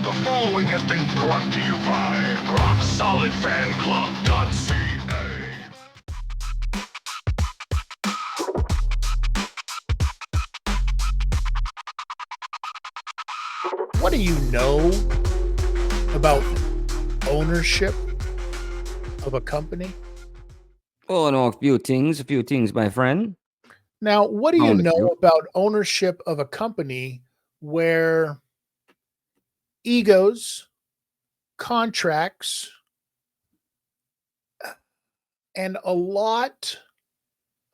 The following has been brought to you by RockSolidFanClub.ca. What do you know about ownership of a company? Well, I know a few things, my friend. Now, what do you Own a know few. about ownership of a company where egos, contracts, and a lot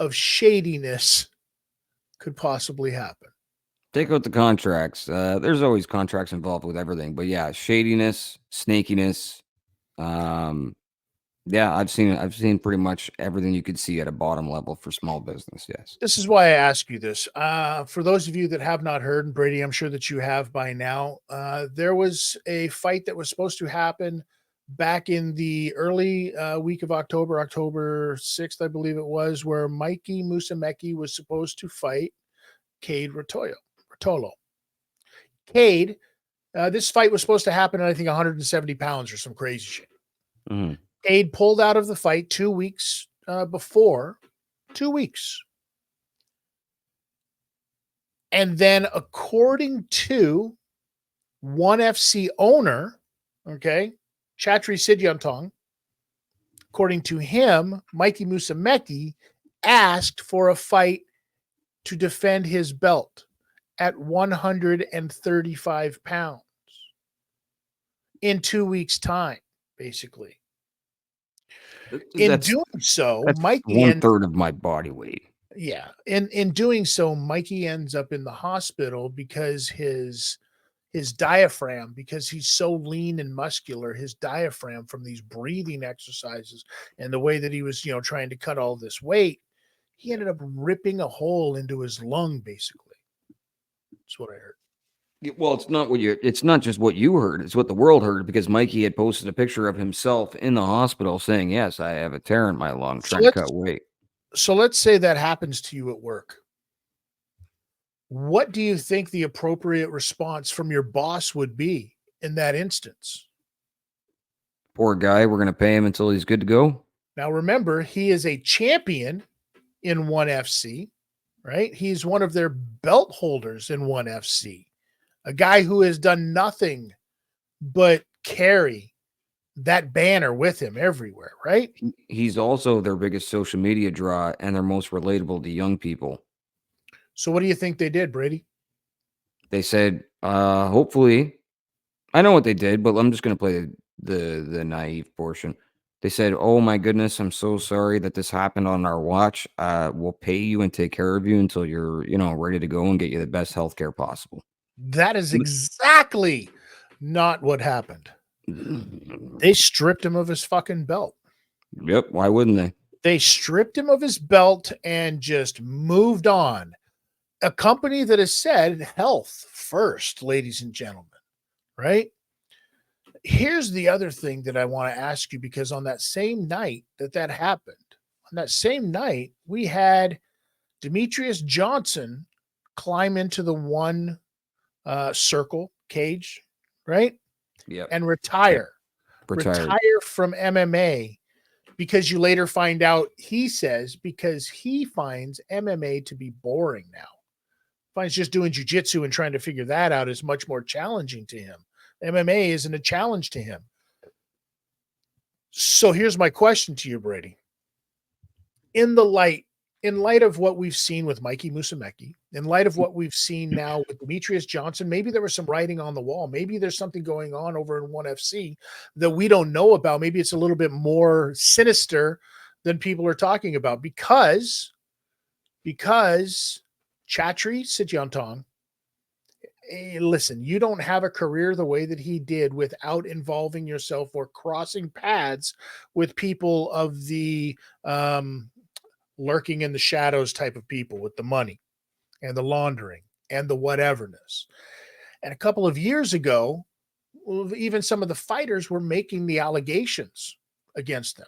of shadiness could possibly happen? Take out the contracts. There's always contracts involved with everything, but yeah, shadiness, snakiness. Um, yeah, I've seen pretty much everything you could see at a bottom level for small business. Yes. This is why I ask you this. For those of you that have not heard, and Brady, I'm sure that you have by now, there was a fight that was supposed to happen back in the early week of October 6th, I believe it was, where Mikey Musumeci was supposed to fight Cade Rotolo. Cade, this fight was supposed to happen at, I think, 170 pounds or some crazy shit. Mhm. Cade pulled out of the fight 2 weeks before. 2 weeks. And then, according to ONE FC owner, okay, Chatri Sidyantong, according to him, Mikey Musumeci asked for a fight to defend his belt at 135 pounds in 2 weeks' time, basically. In That's doing so, that's Mikey one ends third of my body weight. in doing so, Mikey ends up in the hospital because his diaphragm, because he's so lean and muscular, his diaphragm from these breathing exercises and the way that he was, trying to cut all this weight, he ended up ripping a hole into his lung, basically. That's what I heard. Well, it's not just what you heard, it's what the world heard because Mikey had posted a picture of himself in the hospital saying, "Yes, I have a tear in my lung So trying to let's cut weight." so let's say that happens to you at work. What do you think the appropriate response from your boss would be in that instance? Poor guy, we're gonna pay him until he's good to go. Now, remember, he is a champion in ONE FC, right? He's one of their belt holders in ONE FC, a guy who has done nothing but carry that banner with him everywhere, right? He's also their biggest social media draw and their most relatable to young people. So, what do you think they did, Brady? They said, hopefully, I know what they did, but I'm just gonna play the naive portion. They said, "Oh my goodness, I'm so sorry that this happened on our watch. We'll pay you and take care of you until you're, ready to go and get you the best healthcare possible." That is exactly not what happened. They stripped him of his fucking belt. Yep. Why wouldn't they? They stripped him of his belt and just moved on. A company that has said health first, ladies and gentlemen, right? Here's the other thing that I want to ask you, because on that same night that happened, on that same night, we had Demetrius Johnson climb into the one circle cage, right? Yep. And Yep. retire Retired. from MMA, because you later find out, he says, because he finds MMA to be boring now. Finds just doing jujitsu and trying to figure that out is much more challenging to him. MMA isn't a challenge to him. So here's my question to you, Brady. In light of what we've seen with Mikey Musumeci, in light of what we've seen now with Demetrius Johnson, maybe there was some writing on the wall. Maybe there's something going on over in ONE FC that we don't know about. Maybe it's a little bit more sinister than people are talking about, because Chatri Sidyantong, listen, you don't have a career the way that he did without involving yourself or crossing paths with people of the lurking in the shadows type of people with the money and the laundering and the whateverness. And a couple of years ago, even some of the fighters were making the allegations against them.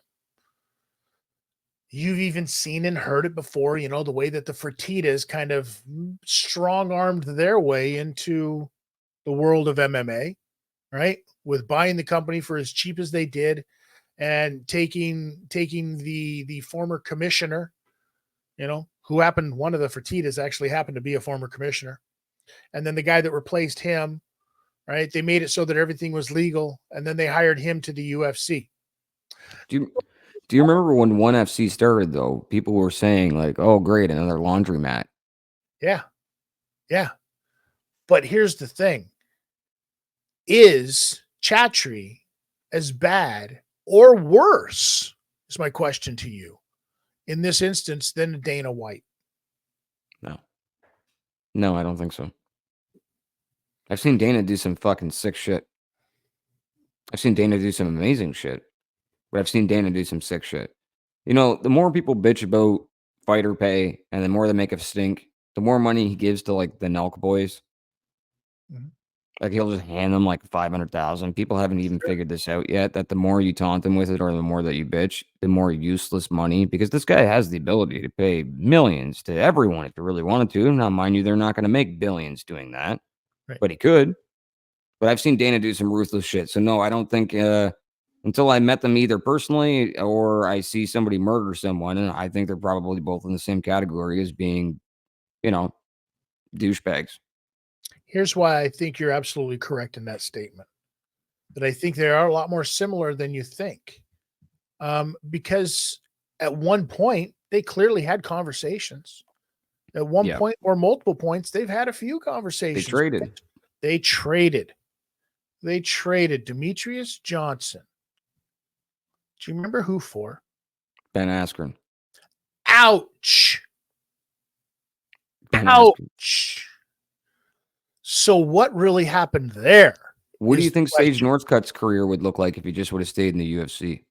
You've even seen and heard it before, the way that the Fertitas kind of strong armed their way into the world of MMA. right? With buying the company for as cheap as they did and taking the former commissioner, who happened, one of the Fertitas actually happened to be a former commissioner. And then the guy that replaced him, right? They made it so that everything was legal, and then they hired him to the UFC. Do you remember when ONE FC started though? People were saying like, "Oh, great, another laundromat." Yeah. Yeah. But here's the thing. Is Chatry as bad or worse, is my question to you, in this instance, than Dana White? No. No, I don't think so. I've seen Dana do some fucking sick shit. I've seen Dana do some amazing shit, but I've seen Dana do some sick shit. The more people bitch about fighter pay and the more they make a stink, the more money he gives to like the Nelk boys. Mhm. Like he'll just hand them like 500,000. People haven't even figured this out yet. That the more you taunt them with it, or the more that you bitch, the more useless money. Because this guy has the ability to pay millions to everyone if he really wanted to. Now, mind you, they're not going to make billions doing that, Right. but he could. But I've seen Dana do some ruthless shit. So no, I don't think until I met them either personally or I see somebody murder someone, and I think they're probably both in the same category as being, you know, douchebags. Here's why I think you're absolutely correct in that statement. That I think they are a lot more similar than you think. Because at one point, they clearly had conversations. At one Yeah, point or multiple points, they've had a few they conversations. traded They traded. They traded Demetrius Johnson. Do you remember who for? Ben Askren. Ouch. Ben Askren. Ouch. So what really happened there? What do Is you the think Sage question. Northcutt's career would look like if he just would have stayed in the UFC?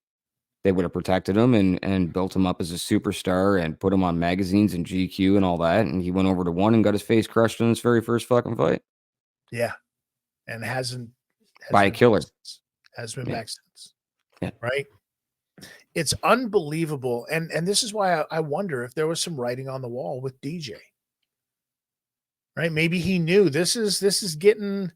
They would have protected him and built him up as a superstar and put him on magazines and GQ and all that. And he went over to ONE and got his face crushed in his very first fucking fight Yeah. And hasn't by a been back killer. since. Has been Yeah, back since. yeah. Right? It's unbelievable. And this is why I wonder if there was some writing on the wall with DJ. Right? Maybe he knew this is getting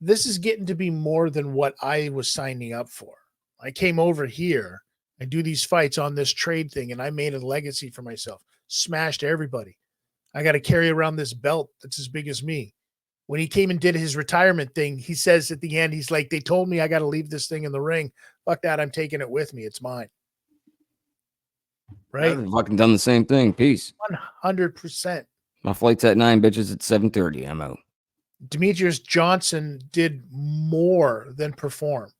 to be more than what I was signing up for. I came over here and do these fights on this trade thing, and I made a legacy for myself. Smashed everybody. I got to carry around this belt that's as big as me. When he came and did his retirement thing, he says at the end, he's like, they told me I got to leave this thing in the ring. Fuck that. I'm taking it with me. It's mine. Right? I've fucking done the same thing. Peace. 100%. My flight's at 9, bitches. At 7:30. I'm out. Demetrius Johnson did more than perform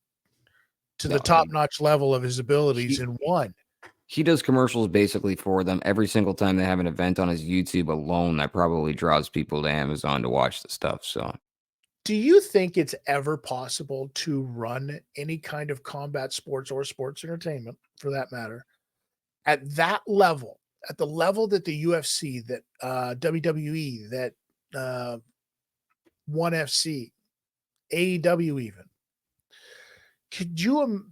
to No, the top-notch level of his abilities he and won. he does commercials basically for them every single time they have an event on his YouTube alone. That probably draws people to Amazon to watch the stuff. So Do you think it's ever possible to run any kind of combat sports or sports entertainment, for that matter, at that level, at the level that the UFC, that WWE, that uh, ONE FC, AEW, even? Could you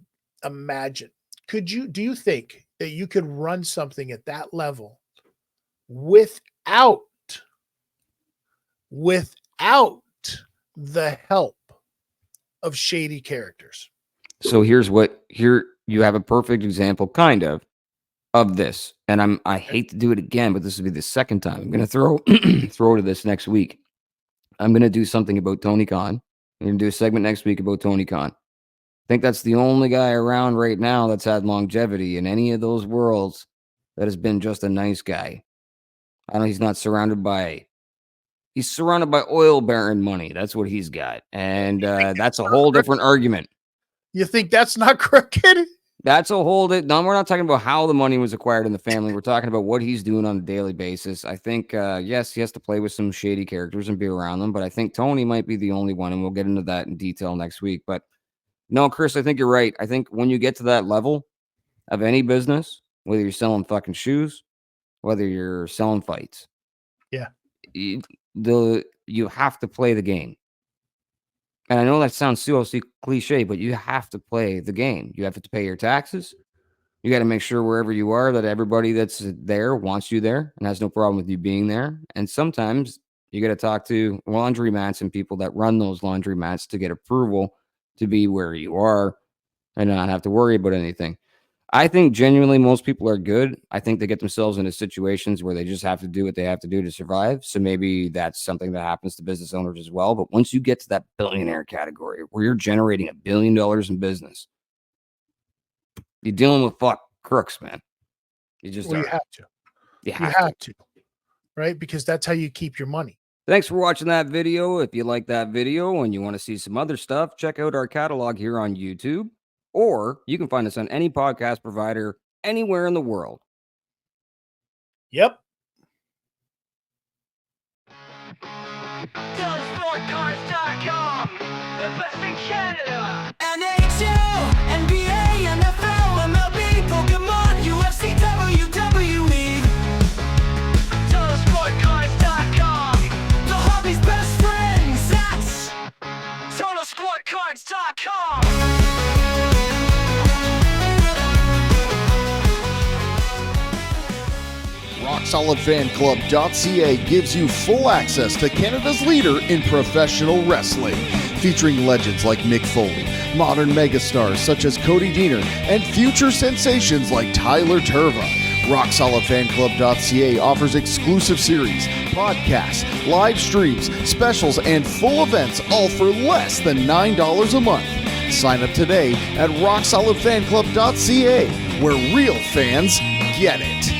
imagine? Do you think that you could run something at that level without without the help of shady characters? so here you have a perfect example, kind of this. And I hate to do it again, but this will be the second time. I'm gonna throw throw to this next week. I'm gonna do something about Tony Khan. I'm gonna do a segment next week about Tony Khan. I think that's the only guy around right now that's had longevity in any of those worlds that has been just a nice guy. I know he's surrounded by oil baron money. That's what he's got. And that's a whole different argument. You think that's not crooked? That's a whole no, we're not talking about how the money was acquired in the family. We're talking about what he's doing on a daily basis. I think yes, he has to play with some shady characters and be around them, but I think Tony might be the only one, and we'll get into that in detail next week. But no, Chris, I think you're right. I think when you get to that level of any business, whether you're selling fucking shoes, whether you're selling fights, Yeah. you have to play the game. And I know that sounds so cliche, but you have to play the game. You have to pay your taxes. You got to make sure wherever you are that everybody that's there wants you there and has no problem with you being there. And sometimes you got to talk to laundromats and people that run those laundromats to get approval to be where you are and not have to worry about anything. I think genuinely most people are good. I think they get themselves into situations where they just have to do what they have to do to survive. So maybe that's something that happens to business owners as well. But once you get to that billionaire category where you're generating $1 billion in business, you're dealing with crooks, man. You just Well, you are. have to. You You have to, right? Because that's how you keep your money. Thanks for watching that video. If you like that video and you want to see some other stuff, check out our catalog here on YouTube, or you can find us on any podcast provider anywhere in the world. Yep. SportCards.com, the best in Canada. NHL, NBA, NFL, MLB, Pokemon, UFC, WWE. TotalSportCards.com, the hobby's best friends. That's TotalSportCards.com. RockSolidFanClub.ca gives you full access to Canada's leader in professional wrestling, featuring legends like Mick Foley, modern megastars such as Cody Deaner, and future sensations like Tyler Turva. RockSolidFanClub.ca offers exclusive series, podcasts, live streams, specials, and full events, all for less than $9 a month. Sign up today at RockSolidFanClub.ca, where real fans get it.